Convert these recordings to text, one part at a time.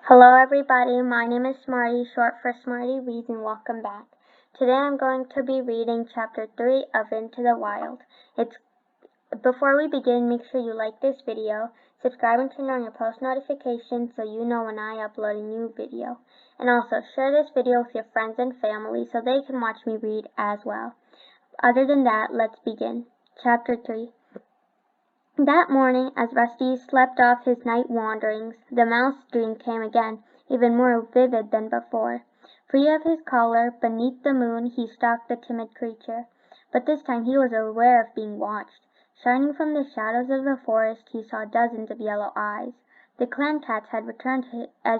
Hello everybody, my name is Smarty, short for Smarty Reads, and welcome back. Today I'm going to be reading Chapter 3 of Into the Wild. Before we begin, make sure you like this video, subscribe and turn on your post notifications so you know when I upload a new video. And also, share this video with your friends and family so they can watch me read as well. Other than that, let's begin. Chapter 3. That morning, as Rusty slept off his night wanderings, the mouse dream came again, even more vivid than before. Free of his collar, beneath the moon, he stalked the timid creature. But this time he was aware of being watched. Shining from the shadows of the forest, he saw dozens of yellow eyes. The clan cats had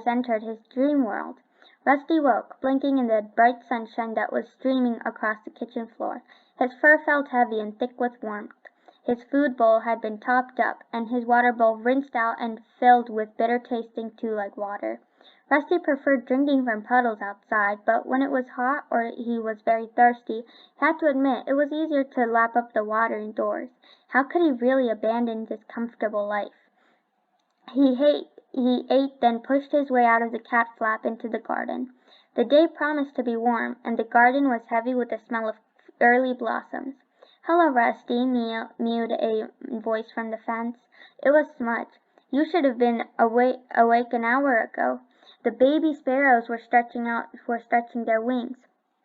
entered his dream world. Rusty woke, blinking in the bright sunshine that was streaming across the kitchen floor. His fur felt heavy and thick with warmth. His food bowl had been topped up, and his water bowl rinsed out and filled with bitter tasting two-leg water. Rusty preferred drinking from puddles outside, but when it was hot or he was very thirsty, he had to admit it was easier to lap up the water indoors. How could he really abandon this comfortable life? He ate, then pushed his way out of the cat flap into the garden. The day promised to be warm, and the garden was heavy with the smell of early blossoms. "Hello, Rusty," mewed a voice from the fence. It was Smudge. "You should have been awake an hour ago. The baby sparrows were stretching their wings."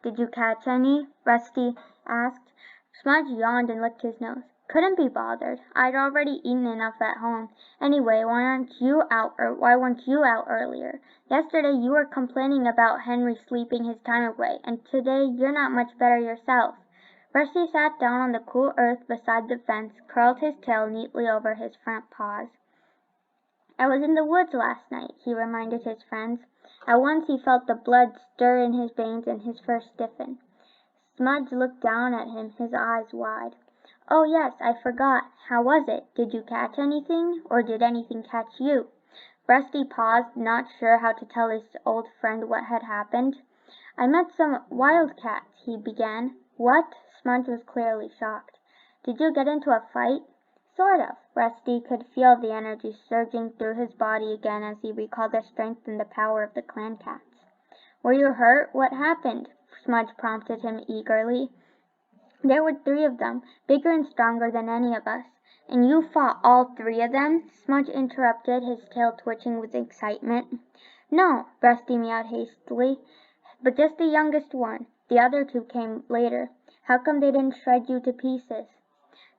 "Did you catch any?" Rusty asked. Smudge yawned and licked his nose. "Couldn't be bothered. I'd already eaten enough at home. Anyway, why weren't you out earlier? Yesterday you were complaining about Henry sleeping his time away, and today you're not much better yourself." Rusty sat down on the cool earth beside the fence, curled his tail neatly over his front paws. "I was in the woods last night," he reminded his friends. At once he felt the blood stir in his veins and his fur stiffen. Smudge looked down at him, his eyes wide. "Oh yes, I forgot. How was it? Did you catch anything, or did anything catch you?" Rusty paused, not sure how to tell his old friend what had happened. "I met some wildcats," he began. "What?" Smudge was clearly shocked. "Did you get into a fight?" "Sort of." Rusty could feel the energy surging through his body again as he recalled the strength and the power of the clan cats. "Were you hurt? What happened?" Smudge prompted him eagerly. "There were 3 of them, bigger and stronger than any of us." "And you fought all 3 of them?" Smudge interrupted, his tail twitching with excitement. "No," Rusty meowed hastily, "but just the youngest one. The other 2 came later. How come they didn't shred you to pieces?"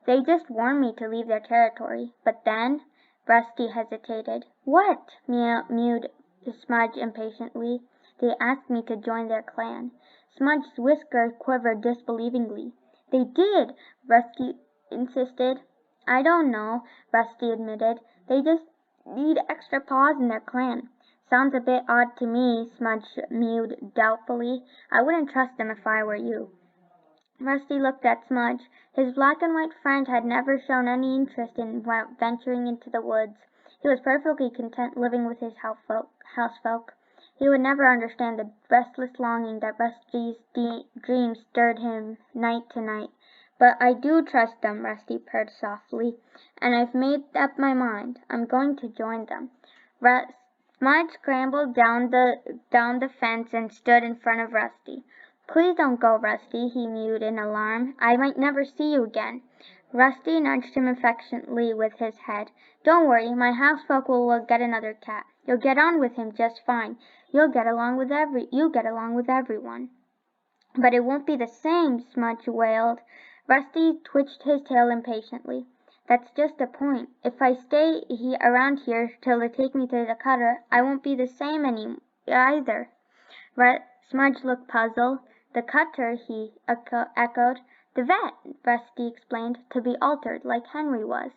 "They just warned me to leave their territory. But then—" Rusty hesitated. "What?" mewed Smudge impatiently. "They asked me to join their clan." Smudge's whiskers quivered disbelievingly. "They did?" Rusty insisted. "I don't know," Rusty admitted. "They just need extra paws in their clan." "Sounds a bit odd to me," Smudge mewed doubtfully. "I wouldn't trust them if I were you." Rusty looked at Smudge. His black and white friend had never shown any interest in venturing into the woods. He was perfectly content living with his housefolk. He would never understand the restless longing that Rusty's dreams stirred him night to night. "But I do trust them," Rusty purred softly, "and I've made up my mind. I'm going to join them." Smudge scrambled down the fence and stood in front of Rusty. "Please don't go, Rusty," he mewed in alarm. "I might never see you again." Rusty nudged him affectionately with his head. "Don't worry, my housefolk will get another cat. You'll get on with him just fine. You get along with everyone." "But it won't be the same," Smudge wailed. Rusty twitched his tail impatiently. "That's just the point. If I stay around here till they take me to the cutter, I won't be the same either." Smudge looked puzzled. "The cutter," he echoed. "The vet," Rusty explained, "to be altered, like Henry was."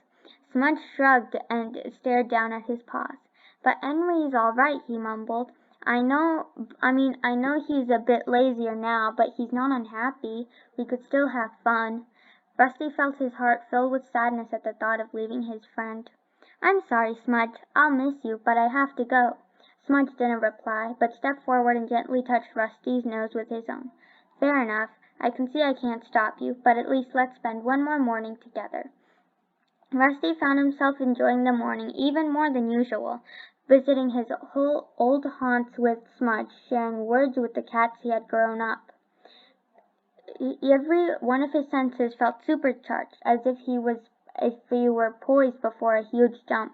Smudge shrugged and stared down at his paws. "But Henry's all right," he mumbled. I know he's a bit lazier now, but he's not unhappy. We could still have fun." Rusty felt his heart fill with sadness at the thought of leaving his friend. "I'm sorry, Smudge. I'll miss you, but I have to go." Smudge didn't reply, but stepped forward and gently touched Rusty's nose with his own. "Fair enough. I can see I can't stop you, but at least let's spend one more morning together." Rusty found himself enjoying the morning even more than usual, visiting his whole old haunts with Smudge, sharing words with the cats he had grown up. Every one of his senses felt supercharged, as if he were poised before a huge jump.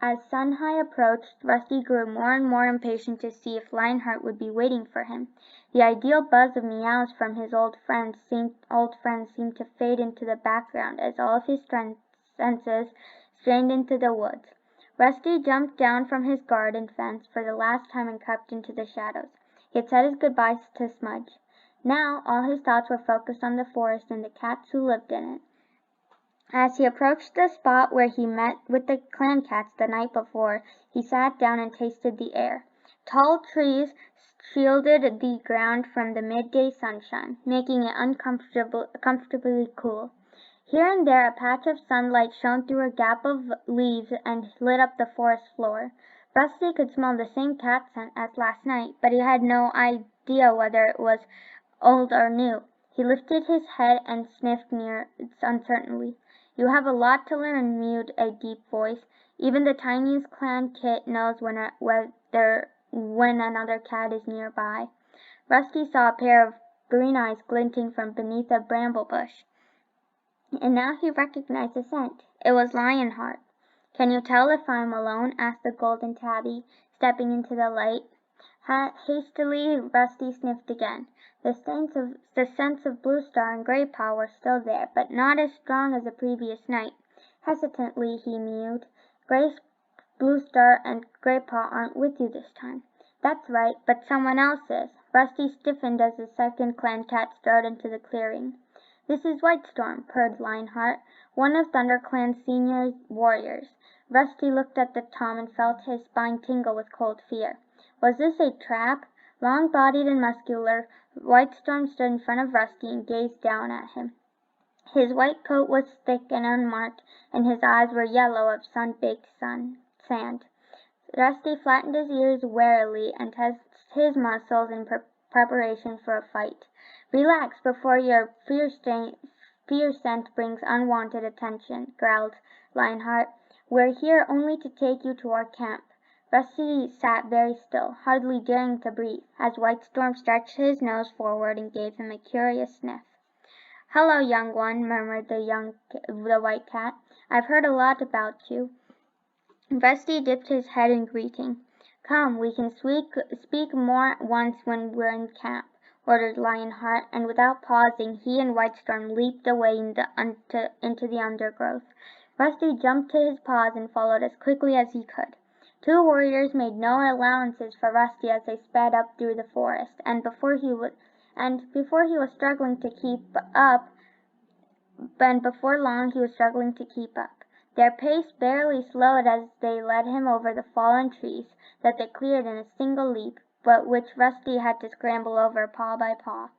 As Sunhigh approached, Rusty grew more and more impatient to see if Lionheart would be waiting for him. The ideal buzz of meows from his old friends seemed to fade into the background as all of his senses strained into the woods. Rusty jumped down from his garden fence for the last time and crept into the shadows. He had said his goodbyes to Smudge. Now all his thoughts were focused on the forest and the cats who lived in it. As he approached the spot where he met with the clan cats the night before, he sat down and tasted the air. Tall trees shielded the ground from the midday sunshine, making it comfortably cool. Here and there a patch of sunlight shone through a gap of leaves and lit up the forest floor. Rusty could smell the same cat scent as last night, but he had no idea whether it was old or new. He lifted his head and sniffed near uncertainly. "You have a lot to learn," mewed a deep voice. "Even the tiniest clan kit knows when another cat is nearby." Rusty saw a pair of green eyes glinting from beneath a bramble bush, and now he recognized the scent. It was Lionheart. "Can you tell if I am alone?" asked the golden tabby, stepping into the light. Hastily Rusty sniffed again. The scents of Blue Star and Gray Paw were still there, but not as strong as the previous night. Hesitantly he mewed. "Blue Star and Gray Paw aren't with you this time." "That's right, but someone else is." Rusty stiffened as the second clan cat strode into the clearing. "This is Whitestorm," purred Lionheart, one of ThunderClan's senior warriors. Rusty looked at the Tom and felt his spine tingle with cold fear. Was this a trap? Long-bodied and muscular, Whitestorm stood in front of Rusty and gazed down at him. His white coat was thick and unmarked, and his eyes were yellow of sun-baked sand. Rusty flattened his ears warily and tensed his muscles in preparation for a fight. "Relax before your fear scent brings unwanted attention," growled Lionheart. "We're here only to take you to our camp." Rusty sat very still, hardly daring to breathe, as Whitestorm stretched his nose forward and gave him a curious sniff. "Hello, young one," murmured the white cat. "I've heard a lot about you." Rusty dipped his head in greeting. "Come, we can speak more at once when we're in camp," ordered Lionheart, and without pausing he and Whitestorm leaped away into the undergrowth. Rusty jumped to his paws and followed as quickly as he could. Two warriors made no allowances for Rusty as they sped up through the forest, and before he was struggling to keep up, and before long he was struggling to keep up. Their pace barely slowed as they led him over the fallen trees that they cleared in a single leap, but which Rusty had to scramble over paw by paw.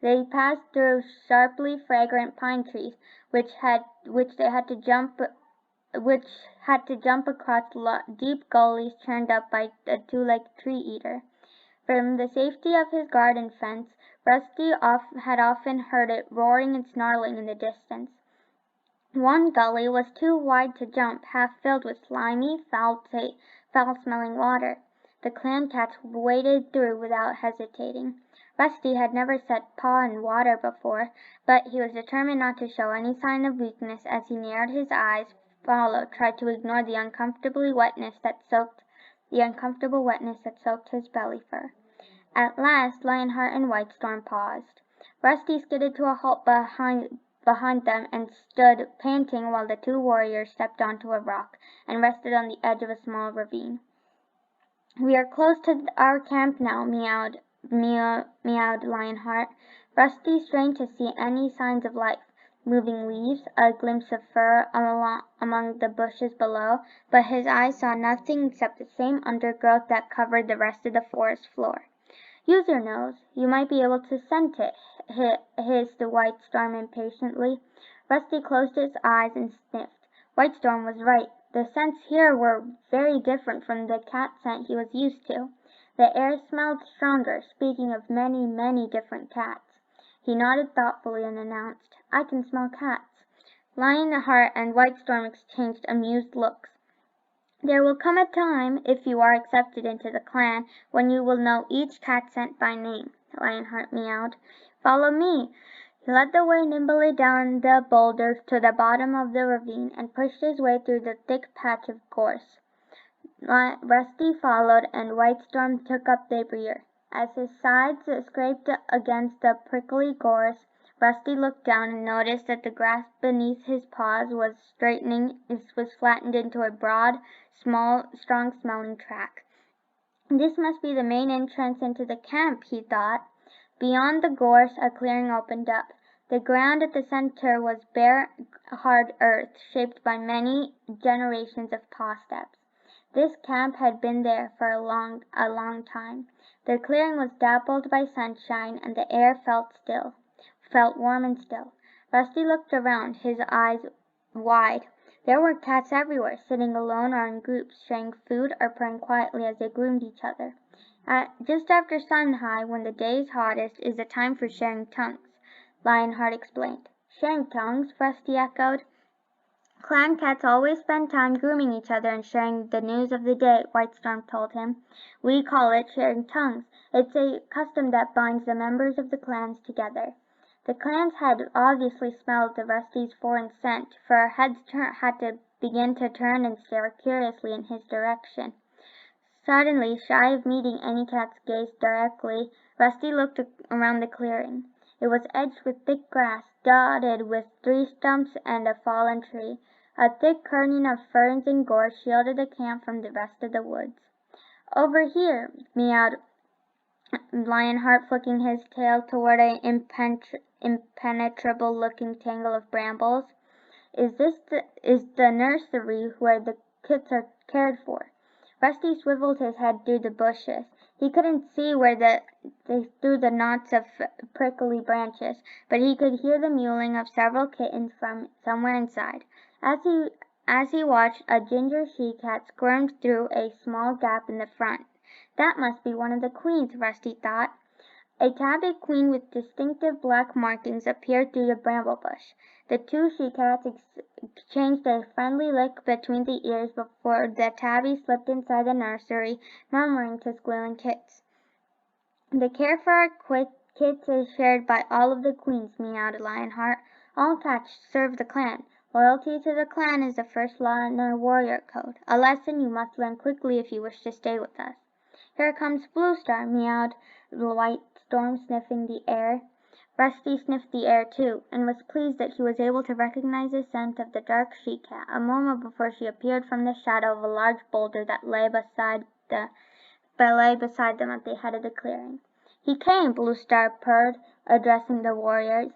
They passed through sharply fragrant pine trees, which had to jump across deep gullies churned up by a two-legged tree-eater. From the safety of his garden fence, Rusty had often heard it roaring and snarling in the distance. One gully was too wide to jump, half filled with slimy, foul-smelling water. The clan cats waded through without hesitating. Rusty had never set paw in water before, but he was determined not to show any sign of weakness as he narrowed his eyes, tried to ignore the uncomfortable wetness that soaked his belly fur. At last Lionheart and Whitestorm paused. Rusty skidded to a halt behind them and stood panting while the two warriors stepped onto a rock and rested on the edge of a small ravine. "We are close to our camp now," meowed Lionheart. Rusty strained to see any signs of life, moving leaves, a glimpse of fur among the bushes below, but his eyes saw nothing except the same undergrowth that covered the rest of the forest floor. "Use your nose. You might be able to scent it," hissed Whitestorm impatiently. Rusty closed his eyes and sniffed. Whitestorm was right. The scents here were very different from the cat scent he was used to. The air smelled stronger, speaking of many, many different cats. He nodded thoughtfully and announced, "I can smell cats." Lionheart and Whitestorm exchanged amused looks. There will come a time, if you are accepted into the clan, when you will know each cat scent by name, Lionheart meowed. Follow me. He led the way nimbly down the boulders to the bottom of the ravine and pushed his way through the thick patch of gorse. Rusty followed, and Whitestorm took up the rear. As his sides scraped against the prickly gorse, Rusty looked down and noticed that the grass beneath his paws was flattened into a broad, strong-smelling track. This must be the main entrance into the camp, he thought. Beyond the gorse a clearing opened up. The ground at the center was bare, hard earth, shaped by many generations of paw steps. This camp had been there for a long time. The clearing was dappled by sunshine, and the air felt warm and still. Rusty looked around, his eyes wide. There were cats everywhere, sitting alone or in groups, sharing food or purring quietly as they groomed each other. Just after sun-high, when the day is hottest, is the time for sharing tongues, Lionheart explained. Sharing tongues? Rusty echoed. Clan cats always spend time grooming each other and sharing the news of the day, Whitestorm told him. We call it sharing tongues. It's a custom that binds the members of the clans together. The clans had obviously smelled the Rusty's foreign scent, for our heads had to begin to turn and stare curiously in his direction. Suddenly, shy of meeting any cat's gaze directly, Rusty looked around the clearing. It was edged with thick grass, dotted with tree stumps and a fallen tree. A thick curtain of ferns and gorse shielded the camp from the rest of the woods. Over here, meowed Lionheart, flicking his tail toward an impenetrable-looking tangle of brambles. Is the nursery where the kits are cared for? Rusty swiveled his head through the bushes. He couldn't see through the knots of prickly branches, but he could hear the mewling of several kittens from somewhere inside. As he watched, a ginger she-cat squirmed through a small gap in the front. That must be one of the queens, Rusty thought. A tabby queen with distinctive black markings appeared through the bramble bush. The two she-cats exchanged a friendly lick between the ears before the tabby slipped inside the nursery, murmuring to squealing kits. The care for our kits is shared by all of the queens, meowed Lionheart. All cats serve the clan. Loyalty to the clan is the first law in our warrior code, a lesson you must learn quickly if you wish to stay with us. Here comes Bluestar, meowed Whitestorm, sniffing the air. Rusty sniffed the air too, and was pleased that he was able to recognize the scent of the dark she-cat a moment before she appeared from the shadow of a large boulder that lay beside them at the head of the clearing. He came, Bluestar purred, addressing the warriors.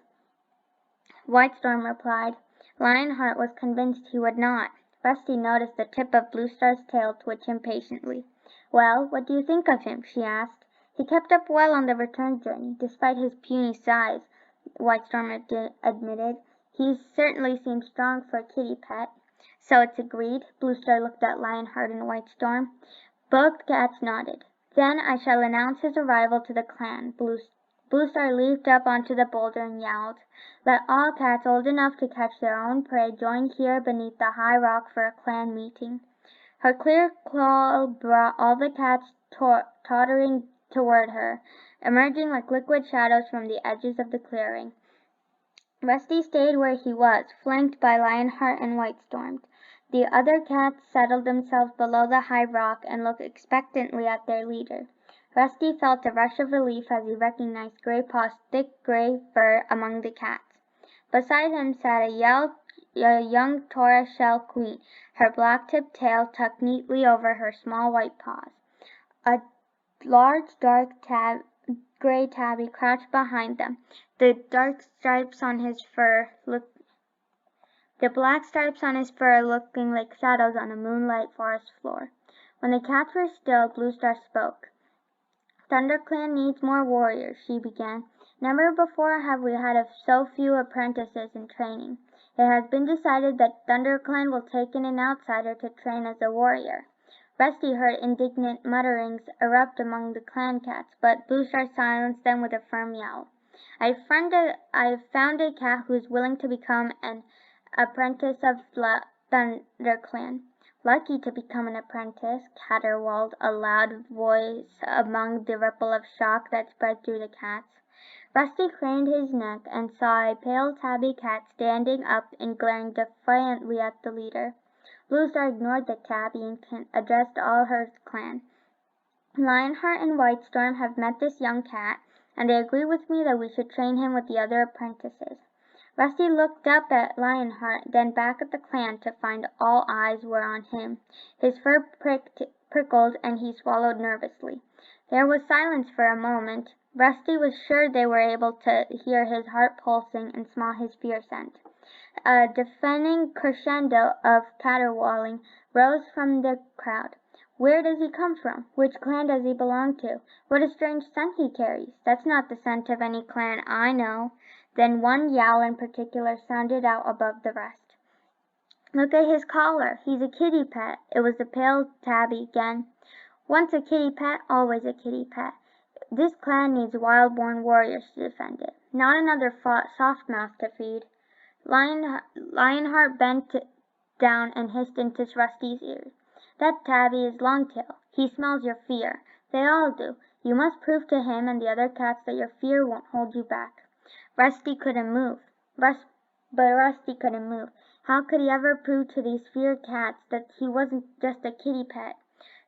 Whitestorm replied. Lionheart was convinced he would not. Rusty noticed the tip of Bluestar's tail twitch impatiently. Well, what do you think of him? She asked. He kept up well on the return journey, despite his puny size, Whitestorm admitted. He certainly seems strong for a kitty pet. So it's agreed? Bluestar looked at Lionheart and Whitestorm. Both cats nodded. Then I shall announce his arrival to the clan. Bluestar leaped up onto the boulder and yowled. Let all cats old enough to catch their own prey join here beneath the high rock for a clan meeting. Her clear call brought all the cats tottering toward her, emerging like liquid shadows from the edges of the clearing. Rusty stayed where he was, flanked by Lionheart and Whitestorm. The other cats settled themselves below the high rock and looked expectantly at their leader. Rusty felt a rush of relief as he recognized Graypaw's thick gray fur among the cats. Beside him sat a young tortoiseshell queen, her black-tipped tail tucked neatly over her small white paws. A large dark gray tabby crouched behind them, the black stripes on his fur looking like shadows on a moonlight forest floor. When the cats were still, Bluestar spoke. ThunderClan needs more warriors, she began. Never before have we had so few apprentices in training. It has been decided that ThunderClan will take in an outsider to train as a warrior. Rusty heard indignant mutterings erupt among the clan cats, but Bluestar silenced them with a firm yowl. I've found a cat who is willing to become an apprentice of ThunderClan. Lucky to become an apprentice, caterwauled a loud voice among the ripple of shock that spread through the cats. Rusty craned his neck and saw a pale tabby cat standing up and glaring defiantly at the leader. Bluestar ignored the tabby and addressed all her clan. Lionheart and Whitestorm have met this young cat, and they agree with me that we should train him with the other apprentices. Rusty looked up at Lionheart, then back at the clan to find all eyes were on him. His fur prickled and he swallowed nervously. There was silence for a moment. Rusty was sure they were able to hear his heart pulsing and smell his fear scent. A deafening crescendo of caterwauling rose from the crowd. Where does he come from? Which clan does he belong to? What a strange scent he carries. That's not the scent of any clan I know. Then one yowl in particular sounded out above the rest. Look at his collar. He's a kitty pet. It was the pale tabby again. Once a kitty pet, always a kitty pet. This clan needs wild-born warriors to defend it, not another soft mouth to feed. Lionheart bent down and hissed into Rusty's ear. That tabby is Longtail. He smells your fear. They all do. You must prove to him and the other cats that your fear won't hold you back. Rusty couldn't move. Rusty couldn't move. How could he ever prove to these feared cats that he wasn't just a kitty pet?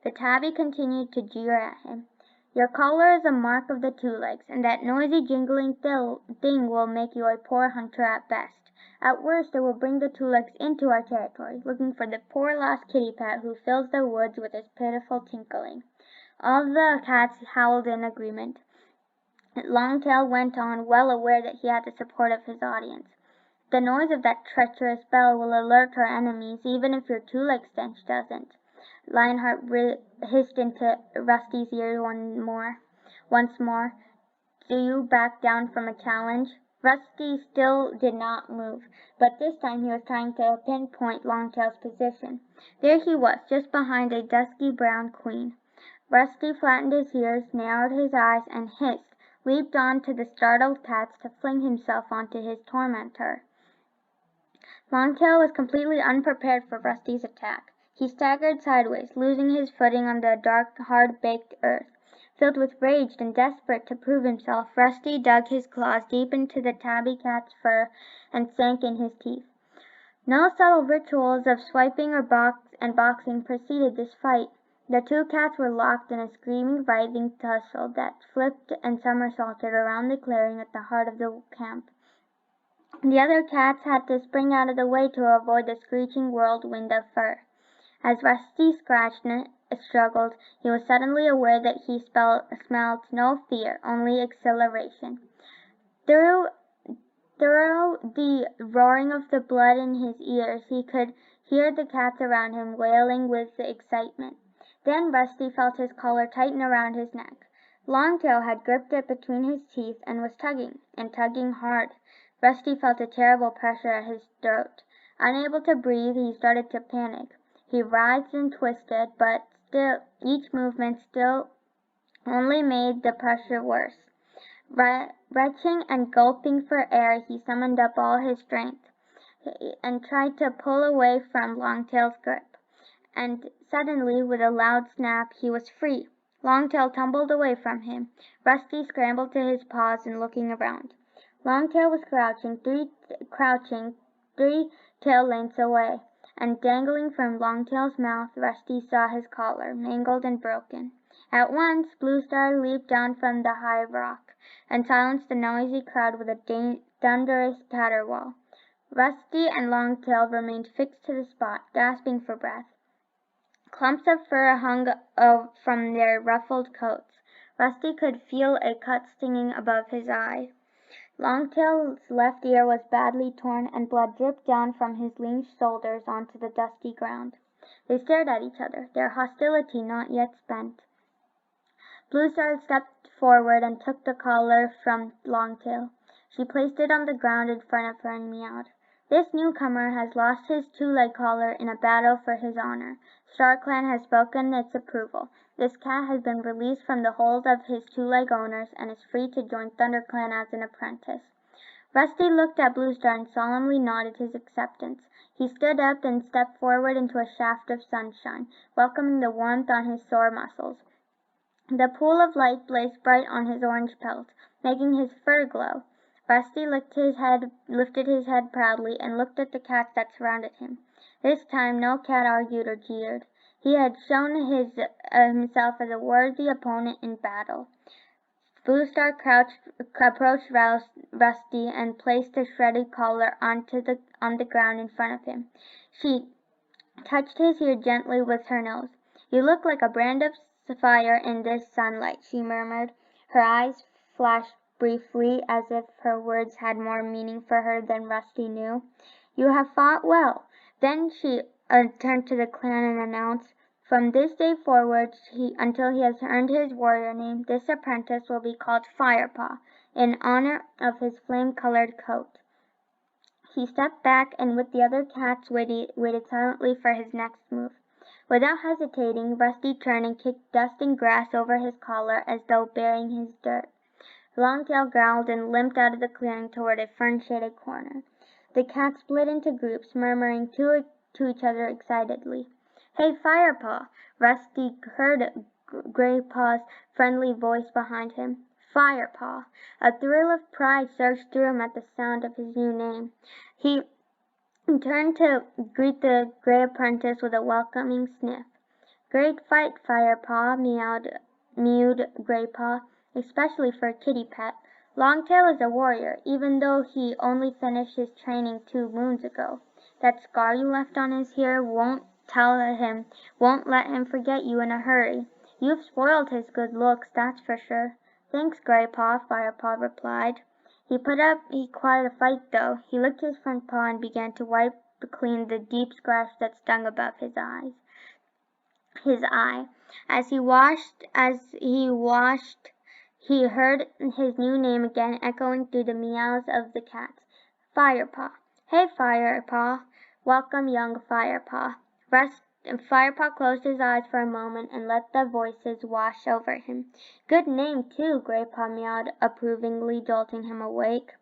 The tabby continued to jeer at him. Your collar is a mark of the two legs, and that noisy jingling thing will make you a poor hunter at best. At worst, it will bring the two legs into our territory, looking for the poor lost kitty pet who fills the woods with his pitiful tinkling. All the cats howled in agreement. Longtail went on, well aware that he had the support of his audience. The noise of that treacherous bell will alert our enemies, even if your two-leg stench doesn't. Lionheart hissed into Rusty's ear once more. Do you back down from a challenge? Rusty still did not move, but this time he was trying to pinpoint Longtail's position. There he was, just behind a dusky brown queen. Rusty flattened his ears, narrowed his eyes, and hissed, leaped on to the startled cats to fling himself onto his tormentor. Longtail was completely unprepared for Rusty's attack. He staggered sideways, losing his footing on the dark, hard-baked earth. Filled with rage and desperate to prove himself, Rusty dug his claws deep into the tabby cat's fur and sank in his teeth. No subtle rituals of swiping or boxing preceded this fight. The two cats were locked in a screaming, writhing tussle that flipped and somersaulted around the clearing at the heart of the camp. The other cats had to spring out of the way to avoid the screeching whirlwind of fur. As Rusty scratched and struggled, he was suddenly aware that he smelled no fear, only exhilaration. Through the roaring of the blood in his ears, he could hear the cats around him wailing with excitement. Then Rusty felt his collar tighten around his neck. Longtail had gripped it between his teeth and was tugging, and tugging hard. Rusty felt a terrible pressure at his throat. Unable to breathe, he started to panic. He writhed and twisted, but each movement still only made the pressure worse. Retching and gulping for air, he summoned up all his strength and tried to pull away from Longtail's grip. And suddenly, with a loud snap, he was free. Longtail tumbled away from him. Rusty scrambled to his paws and looking around. Longtail was crouching three tail lengths away, and dangling from Longtail's mouth, Rusty saw his collar, mangled and broken. At once, Bluestar leaped down from the high rock, and silenced the noisy crowd with a thunderous caterwaul. Rusty and Longtail remained fixed to the spot, gasping for breath. Clumps of fur hung from their ruffled coats. Rusty could feel a cut stinging above his eye. Longtail's left ear was badly torn, and blood dripped down from his lean shoulders onto the dusty ground. They stared at each other, their hostility not yet spent. Bluestar stepped forward and took the collar from Longtail. She placed it on the ground in front of her and meowed. This newcomer has lost his two-leg collar in a battle for his honor. StarClan has spoken its approval. This cat has been released from the hold of his two-leg owners and is free to join ThunderClan as an apprentice. Rusty looked at Blue Star and solemnly nodded his acceptance. He stood up and stepped forward into a shaft of sunshine, welcoming the warmth on his sore muscles. The pool of light blazed bright on his orange pelt, making his fur glow. Rusty lifted his head proudly and looked at the cats that surrounded him. This time no cat argued or jeered. He had shown himself as a worthy opponent in battle. Blue Star approached Rusty and placed a shredded collar on the ground in front of him. She touched his ear gently with her nose. "You look like a brand of fire in this sunlight," she murmured. Her eyes flashed briefly, as if her words had more meaning for her than Rusty knew. "You have fought well." Then she turned to the clan and announced, "From this day forward, until he has earned his warrior name, this apprentice will be called Firepaw, in honor of his flame-colored coat." He stepped back and with the other cats waited silently for his next move. Without hesitating, Rusty turned and kicked dust and grass over his collar as though burying his dirt. Longtail growled and limped out of the clearing toward a fern-shaded corner. The cats split into groups, murmuring to each other excitedly. "Hey, Firepaw!" Rusty heard Graypaw's friendly voice behind him. Firepaw! A thrill of pride surged through him at the sound of his new name. He turned to greet the gray apprentice with a welcoming sniff. "Great fight, Firepaw," mewed Graypaw, "especially for a kitty pet. Longtail is a warrior, even though he only finished his training 2 moons ago. That scar you left on his ear won't let him forget you in a hurry. You've spoiled his good looks, that's for sure." "Thanks, Graypaw," Firepaw replied. He put up quite a fight, though. He licked his front paw and began to wipe clean the deep scratch that stung above his eye. As he washed, he heard his new name again echoing through the meows of the cats. Firepaw. "Hey, Firepaw. Welcome, young Firepaw." Firepaw closed his eyes for a moment and let the voices wash over him. "Good name, too," Graypaw meowed approvingly, jolting him awake.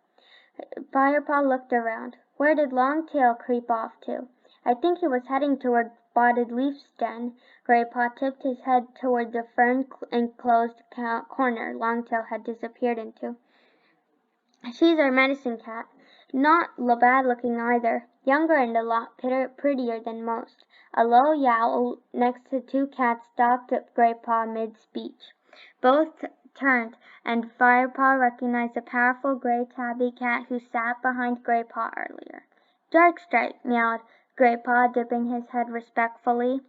Firepaw looked around. Where did Longtail creep off to? "I think he was heading toward Spotted Leaf's den." Graypaw tipped his head toward the fern-enclosed corner Longtail had disappeared into. "She's our medicine cat. Not bad-looking either. Younger and a lot prettier than most." A low yowl next to 2 cats stopped Graypaw mid-speech. Both turned, and Firepaw recognized the powerful gray tabby cat who sat behind Graypaw earlier. "Darkstripe," meowed Graypaw, dipping his head respectfully.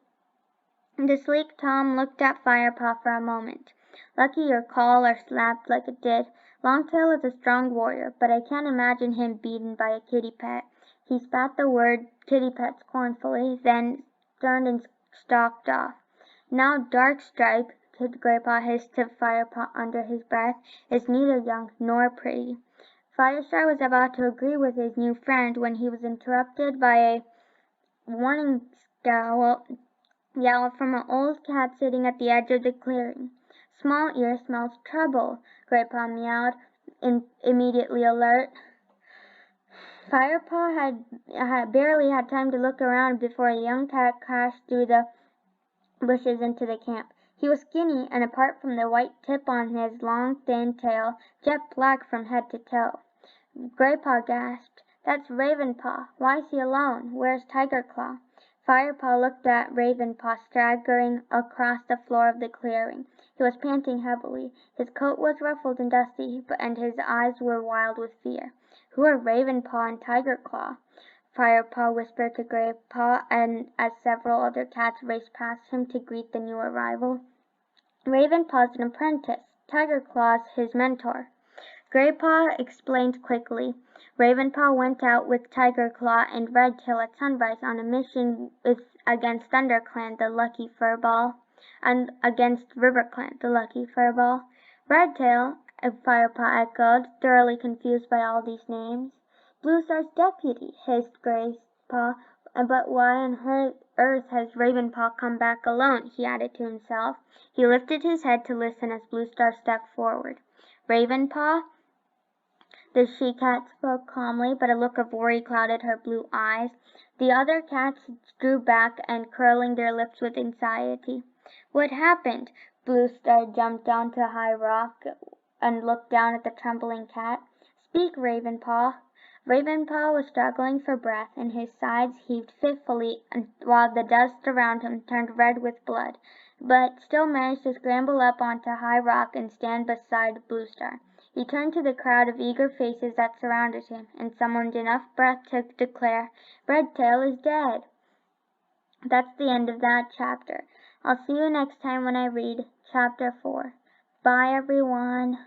The sleek Tom looked at Firepaw for a moment. "Lucky your collar snapped like it did. Longtail is a strong warrior, but I can't imagine him beaten by a kitty pet." He spat the word kitty pet scornfully, then turned and stalked off. "Now Darkstripe," Graypaw hissed to Firepaw under his breath, "is neither young nor pretty." Firestar was about to agree with his new friend when he was interrupted by a warning yowl from an old cat sitting at the edge of the clearing. "Small Ear smells trouble," Graypaw meowed, immediately alert. Firepaw had barely had time to look around before a young cat crashed through the bushes into the camp. He was skinny, and apart from the white tip on his long, thin tail, jet black from head to toe. Graypaw gasped, "That's Ravenpaw. Why is he alone? Where's Tigerclaw?" Firepaw looked at Ravenpaw staggering across the floor of the clearing. He was panting heavily. His coat was ruffled and dusty, and his eyes were wild with fear. "Who are Ravenpaw and Tigerclaw?" Firepaw whispered to Graypaw, and as several other cats raced past him to greet the new arrival. "Ravenpaw's an apprentice. Tigerclaw's his mentor." Graypaw explained quickly. "Ravenpaw went out with Tigerclaw and Redtail at sunrise on a mission against ThunderClan, the Lucky Furball, and against RiverClan, the Lucky Furball." "Redtail?" Firepaw echoed, thoroughly confused by all these names. "Blue Star's deputy," hissed Graypaw. "But why on earth has Ravenpaw come back alone?" he added to himself. He lifted his head to listen as Blue Star stepped forward. "Ravenpaw?" The she-cat spoke calmly, but a look of worry clouded her blue eyes. The other cats drew back and curling their lips with anxiety. What happened? Blue Star jumped onto a high rock and looked down at the trembling cat. Speak, Ravenpaw. Ravenpaw was struggling for breath, and his sides heaved fitfully while the dust around him turned red with blood, but still managed to scramble up onto a high rock and stand beside Blue Star. He turned to the crowd of eager faces that surrounded him, and summoned enough breath to declare, "Redtail is dead." That's the end of that chapter. I'll see you next time when I read chapter 4. Bye, everyone.